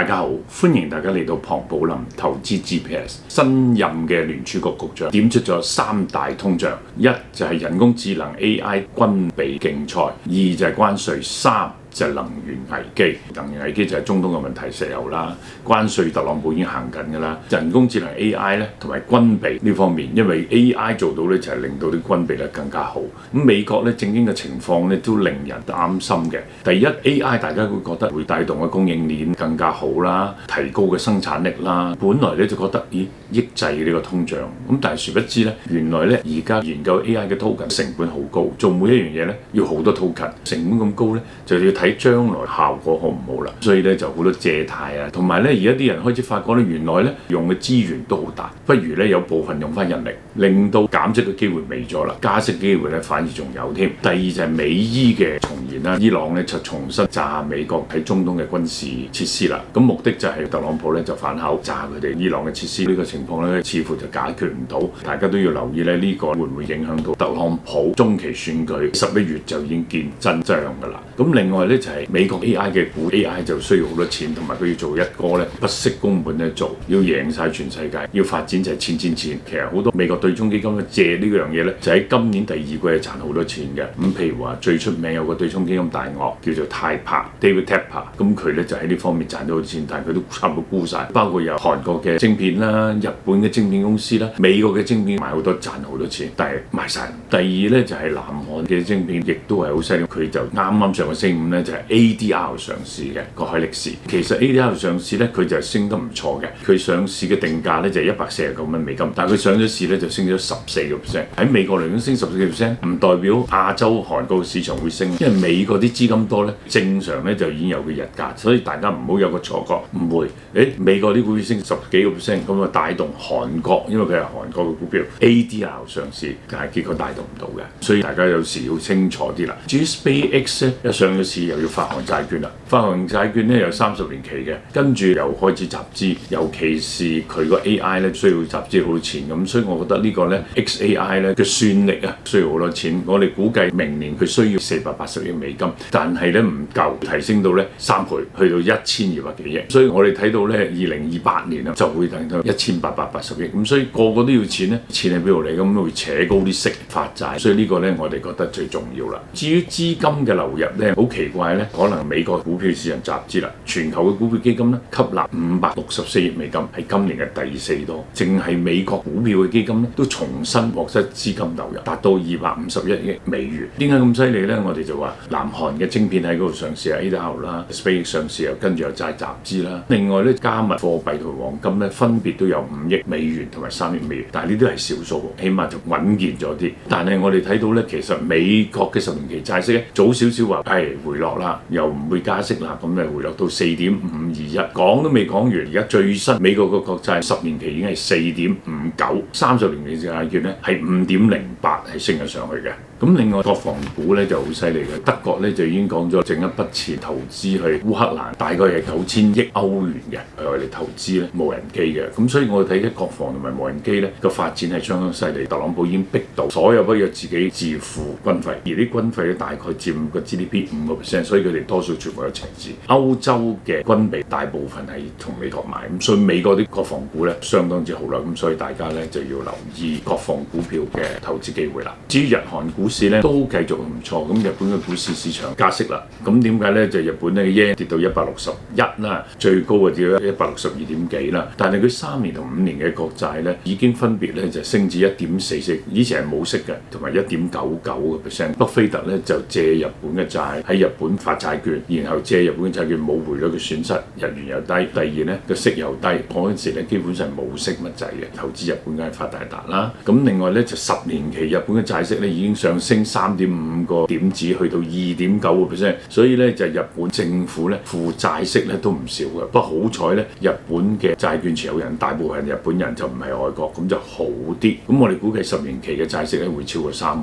家好，歡迎大家嚟到龐寶林投資 GPS。新任嘅聯儲局局長點出咗三大通脹，一就係人工智能 AI 軍備競賽，二就係關稅，三就係能源危機。能源危機就係中東嘅問題，石油啦，關稅特朗普已經行緊㗎啦。人工智能 AI 咧同埋軍備呢方面，因為 AI 做到咧就係令到啲軍備咧更加好。咁美國咧正經嘅情況咧都令人擔心嘅。第一 AI 大家會覺得會帶動嘅供應鏈更加好啦，提高嘅生產力啦。本來咧就覺得抑制呢個通脹，咁但係殊不知咧，原來咧而家研究 AI 嘅 token 成本好高，做每一樣嘢咧要好多 token， 成本咁高咧就要睇將來效果好唔好啦。所以咧就好多借貸啊，同埋咧而家啲人開始發覺咧，原來咧用嘅資源都好大，不如咧有部分用翻人力，令到減息嘅機會未咗啦，加息機會咧反而仲有添。第二就係美伊嘅重現啦，伊朗咧就重新炸美國喺中東嘅軍事設施啦，咁目的就係特朗普咧就反口炸佢哋伊朗嘅設施。呢個情況咧似乎就解決唔到，大家都要留意咧呢個會唔會影響到特朗普中期選舉11月就已經見真章㗎啦。咁另外咧就係美國 AI 嘅股 AI 就需要好多錢，同埋佢要做一個咧不惜工本咧做，要贏晒全世界，要發展就係錢。其實好多美國對沖基金咧借呢樣嘢咧，就喺今年第二季係賺好多錢嘅。咁譬如話最出名有個對沖基金大鱷叫做泰柏 David Tepper， 咁佢咧就喺呢方面賺到好多錢，但係佢都差唔多沽晒，包括有韓國嘅晶片啦、日本嘅晶片公司啦、美國嘅晶片買好多賺好多錢，但係賣晒。第二咧就係南韓嘅晶片，亦都係好犀利，佢就啱啱上個星期五咧就係 ADR 上市嘅國海力士。其實 ADR 上市咧佢就升得唔錯嘅，佢上市嘅定價咧就係149蚊美金，但係佢上咗市咧就升咗14%。喺美國嚟講升14%，唔代表亞洲韓國市場會升，因為美國啲資金多咧，正常咧就已經有個日價，所以大家唔好有個錯覺，唔會美國啲股票升10幾個%，咁啊帶動韓國，因為佢係韓國嘅股票 ADR 上市，但係結果帶動唔到嘅，所以大家有時要清楚啲啦。至於 SpaceX 咧一上咗市又要發行債券啦，發行債券咧有30年期嘅，跟住又開始集資，尤其是佢個 AI 咧需要集資好多錢，咁所以我覺得呢個咧 XAI 咧嘅算力啊需要好多錢，我哋估計明年佢需要480億美金，但係咧唔夠，提升到咧3倍，去到1200幾億，所以我哋睇到咧2028年啊就會等到1880億，咁所以個個都要錢咧，錢喺邊度嚟？咁會扯高啲息發債，所以呢個咧我哋覺得最重要啦。至於資金嘅流入咧，好奇怪咧，可能美國股票市場集資啦，全球嘅股票基金咧吸納564億美金，係今年嘅第4多，淨係美國股票嘅基金咧都重新獲得資金流入，達到251億美元。點解咁犀利咧？我哋就話南韓嘅晶片喺嗰度上市啊 ADR 啦 ，SpaceX 上市又跟住又再集資啦。另外咧加密貨幣同黃金咧分別都有5億美元同埋3億美元，但係呢啲係少數，起碼就穩健咗啲。但係我哋睇到咧，其實美國嘅10年期債息咧早少少話回落啦，又唔會加息啦，咁就回落到4.521，講都未講完。而家最新美國個國債10年期已經係4.59，30年期債券咧係5.08，係升咗上去嘅。咁另外國防股咧就好犀利嘅，德國咧就已經講咗整一筆錢投資去烏克蘭，大概係9000億歐元嘅，係我哋投資咧無人機嘅。咁所以我哋睇嘅國防同埋無人機咧個發展係相當犀利。特朗普已經逼到所有不要自己自付軍費，而啲軍費咧大概佔個 GDP 5%，所以佢哋多數全部有赤字。歐洲嘅軍備大部分係從美國買，咁所以美國啲國防股咧相當之好啦。咁所以大家咧就要留意國防股票嘅投資機會啦。至於日韓股市咧都繼續唔錯，咁日本嘅股市市場加息啦，咁點解咧？就日本咧 yen 跌到161啦，最高啊跌到162點幾啦，但係佢3年同5年嘅國債咧已經分別咧就升至1.44，以前係冇息嘅，同埋1.99%。北菲特咧就借日本嘅債喺日本發債券，然後借日本嘅債券冇匯率嘅損失，日元又低，第二咧個息又低，嗰陣時咧基本上冇息乜滯嘅，投資日本梗係發大達啦。咁另外咧就10年期日本嘅債息咧已經上升3.5個點子，去到2.9%，所以咧就日本政府咧負債息咧都唔少嘅。不過好彩咧，日本嘅債券持有人大部分日本人就唔係外國，咁就好啲。咁我哋估計10年期嘅債息咧會超過3%，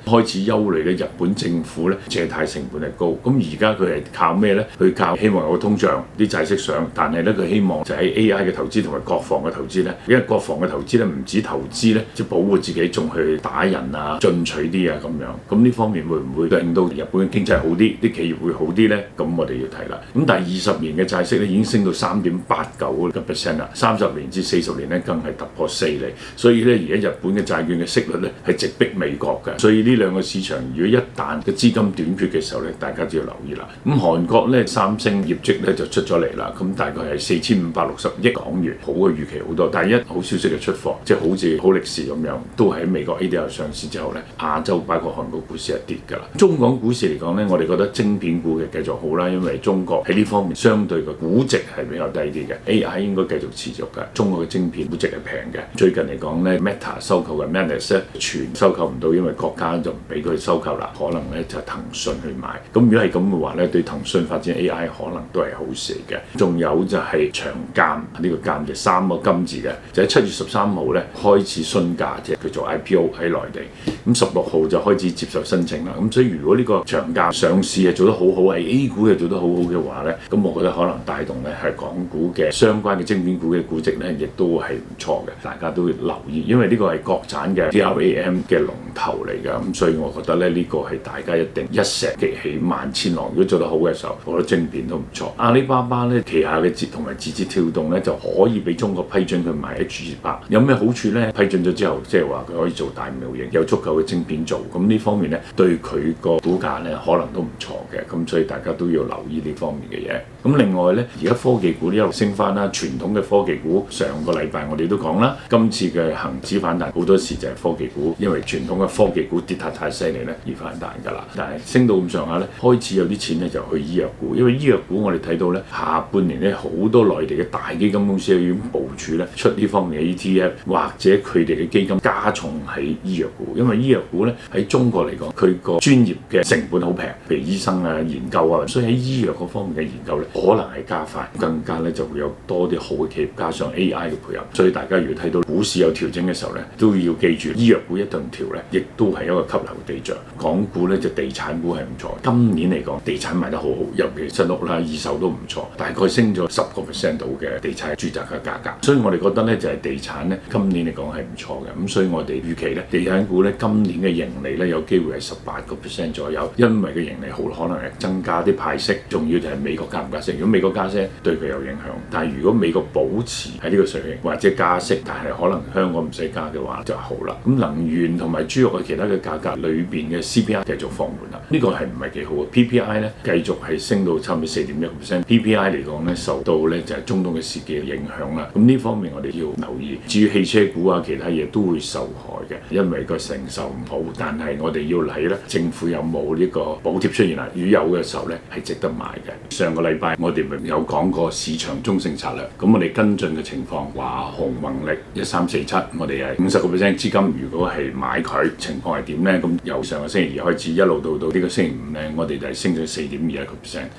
開始憂慮咧日本政府咧借貸成本係高。咁而家佢係靠咩咧？佢靠希望有個通脹，啲債息上，但係咧佢希望就喺 AI 嘅投資同埋國防嘅投資咧，因為國防嘅投資咧唔止投資咧，即係保護自己，仲去打人啊、進取啲啊。咁樣。咁呢方面會唔會令到日本嘅經濟好啲，啲企業會好啲呢？咁我哋要睇啦。咁但係20年嘅債息咧已經升到3.89%啦，30年至40年咧更係突破4厘。所以咧而家日本嘅債券嘅息率咧係直逼美國嘅。所以呢兩個市場如果一旦嘅資金短缺嘅時候咧，大家就要留意啦。咁韓國咧三星業績咧就出咗嚟啦，咁大概係4560億港元，好過預期好多。但係一好消息嘅出貨，即係好似好歷史咁樣，都喺美國 ADR 上市之後咧，亞洲包括韓國股市係跌㗎啦。中港股市嚟講咧，我哋覺得晶片股嘅繼續好啦，因為中國喺呢方面相對嘅估值係比較低啲嘅 ，AI 應該繼續持續嘅。中國嘅晶片估值係平嘅。最近嚟講咧 ，Meta 收購嘅 Meta 咧全收購唔到，因為國家就唔俾佢收購啦，可能咧就騰訊去買。咁如果係咁嘅話咧，對騰訊發展 AI 可能都係好事嘅。仲有就係長監，呢個監就3個金字嘅，就喺7月13號咧開始詢價，即係佢做 IPO 喺內地。咁16號就開始接受申請啦。咁所以如果呢個長監上市係做得好好，係 A 股又做得好好嘅話咧，咁我覺得可能帶動咧係港股嘅相關嘅晶片股嘅估值咧，亦都係唔錯嘅。大家都要留意，因為呢個係國產嘅 DRAM 嘅龍頭嚟㗎。咁所以我覺得咧呢個係大家一定一石激起萬千浪。如果做得好嘅時候，我覺得晶片都唔錯。阿里巴巴咧旗下嘅同埋字節跳動咧就可以俾中國批准佢買 H200，有咩好處咧？批准咗之後，即係話佢可以做大模型，有足夠嘅晶片做。咁呢方面咧對佢個股價咧可能都唔錯嘅。咁所以大家都要留意呢方面嘅嘢。咁另外咧，而家科技股呢一路升翻啦，傳統嘅科技股上個禮拜我哋都講啦，今次嘅恒指反彈好多時就係科技股，因為傳統嘅科技股跌得太犀利咧而反彈㗎啦。但係升到咁上下咧，開始有啲錢咧就去醫藥股，因為醫藥股我哋睇到咧下半年咧好多內地嘅大基金公司已經部署咧出呢方面嘅 ETF， 或者佢哋嘅基金加重喺醫藥股，因為醫藥股咧喺中國嚟講，佢個專業嘅成本好平，譬如醫生啊、研究啊，所以喺醫藥嗰方面嘅研究咧可能係加快，更加咧就會有多啲好嘅企業加上 AI 嘅配合。所以大家如果睇到股市有調整嘅時候咧，都要記住醫藥股一頓調咧，亦都係一個吸納嘅對象。港股咧就地產股係唔錯，今年嚟講地產賣得好好，尤其新屋啦、二手都唔錯，大概升咗10% 到嘅地產住宅嘅價格。所以我哋覺得咧就係地產咧今年嚟講係唔錯嘅。咁所以我哋預期咧地產股咧今年嘅盈利咧有機會係18% 左右，因為嘅盈利好可能係增加啲派息，仲要就係美國加唔加息。如果美國加息對佢有影響，但係如果美國保持喺呢個水平或者加息，但係可能香港唔使加嘅話就好啦。咁能源同埋豬肉嘅其他嘅價格裏邊嘅 CPI 繼續放緩啦，呢個係唔係幾好嘅 PPI 咧繼續係升到差唔多4.1%。PPI 嚟講咧受到咧就係中東嘅事件影響啦。咁呢方面我哋要留意。至於汽車股啊其他嘢都會受害嘅，因為個承受唔好。但係我哋要睇咧政府有冇呢個補貼出現啦。如果有嘅時候咧係值得買嘅。上個禮拜我哋咪有講過市場中性策略，咁我哋跟進嘅情況，華虹宏力1347，我哋係50% 資金，如果係買佢，情況係點咧？咁由上個星期二開始一路到呢個星期五咧，我哋就係升咗4.21%。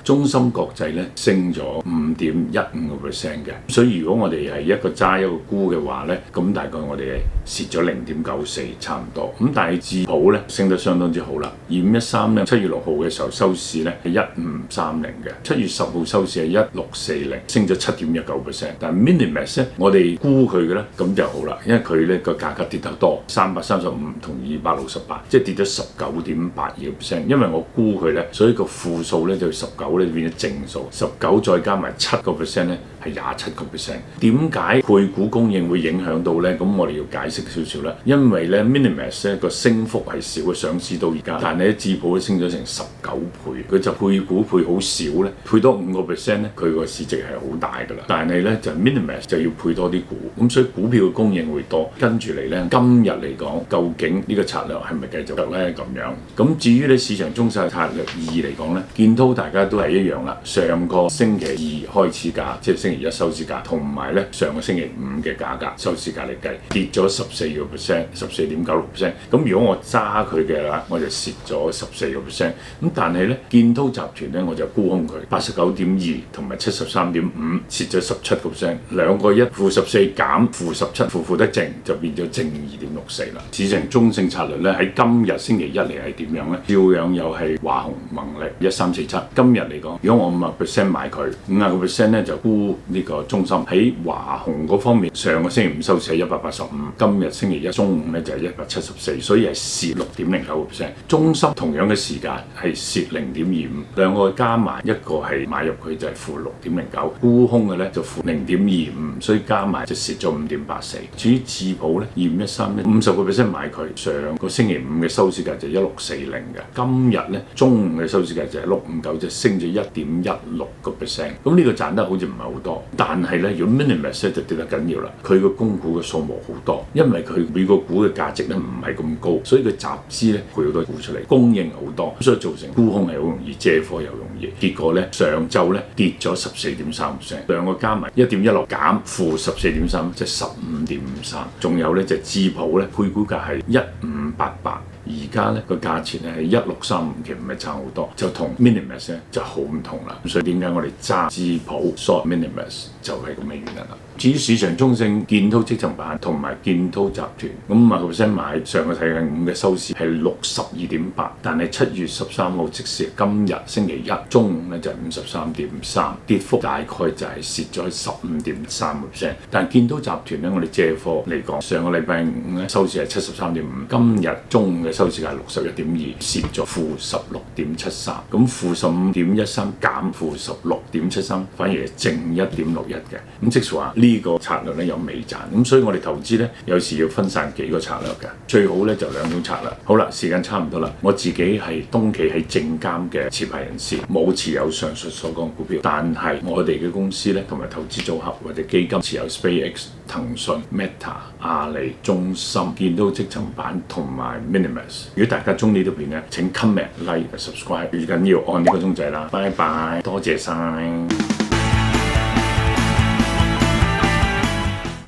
中芯國際咧升咗5.15% 嘅，所以如果我哋係一個揸一個沽嘅話咧，咁大概我哋係蝕咗0.94差唔多。咁但係智保咧升得相當之好啦，2513咧7月6號嘅時候收市咧係1530嘅，7月10號收市係1640，升咗7.19%。但係 Minimax 咧，我哋沽佢嘅咧咁就好啦，因為佢咧個價格跌得多，335同268，即係跌咗19.82%。因為我沽佢咧，所以個負數咧就19咧變咗正數，19再加埋7%咧係27%。點解配股供應會影響到咧？咁我哋要解釋少少啦。因為咧 Minimax 咧個升幅係少嘅，上市到而家，但係咧智保咧升咗成19倍，佢就配股配好少咧，配多5%咧，佢個市值係好大㗎啦。但係咧就 Minimax 就要配多啲股，咁所以股票嘅供應會多。跟住嚟咧，今日嚟講，究竟呢個策略係咪繼續得咧？咁樣咁至於咧市場中性策略2嚟講咧，建滔大家都係一樣啦。上個星期2開始價，即係星期1收市價，同埋咧上個星期5嘅價格收市價嚟計，跌咗14%， 14.96%。咁如果我揸佢嘅話，我就蝕咗14%。咁但係咧建滔集團咧，我就沽空佢89.2同埋73.5，蝕咗17%。兩個一負14減負17，負得正就變咗正2.64啦。市場中性策略咧喺今日星期1嚟係點樣咧？照樣又係華虹宏力1347。今日嚟講，如果我50% 買佢，50%咧就沽呢個中芯。喺華虹嗰方面，上個星期5收市係185，今日星期1中午咧就係174，所以係蝕蝕6.09%，中芯同樣嘅時間係蝕0.25，兩個加埋一個係買入佢就係負6.09，沽空嘅咧就負0.25，所以加埋就蝕咗5.84。至於智保咧2513咧50%買佢，上個星期五嘅收市價就1640嘅，今日咧中午嘅收市價就係659，就升咗1.16%。咁呢個賺得好似唔係好多，但係咧如果 Minimax 就跌得緊要啦，佢個供股嘅數目好多，因為佢每個股嘅價值咧唔係咁高，所以佢集資咧配好多股出嚟，供應好多，所以造成沽空係好容易，借貨又容易。結果咧上晝咧跌咗14.3%，兩個加埋1.16減負14.3，即係15.53。仲有咧就智保咧配股價係1588。而家咧個價錢咧係1635，其實唔係差好多，就同 Minimax 咧就好唔同啦。所以點解我哋揸智保 short Minimax 就係咁嘅原因啦。至於市場中性建滔積層板同埋建滔集團，咁50%買，上個禮拜五嘅收市係62.8，但係7月13號即係今日星期一中午咧就係53.3，跌幅大概就係蝕咗15.3%。但係建滔集團咧，我哋借貨嚟講，上個禮拜五咧收市係73.5，今日中午嘅收市價61.2，蝕咗負16.73，咁負15.13減負16.73，反而係正1.61嘅。咁即係話呢個策略咧有微賺，咁所以我哋投資咧有時要分散幾個策略嘅，最好咧就兩種策略。好啦，時間差唔多啦，我自己係東企喺證監嘅持牌人士，冇持有上述所講股票，但係我哋嘅公司咧同埋投資組合或者基金持有 SpaceX、騰訊、Meta、阿里、中芯、建滔積層板同埋 Minimax。如果大家中意呢條片咧，請 comment、like、subscribe，最緊要按呢個鐘仔啦。拜拜，多謝晒。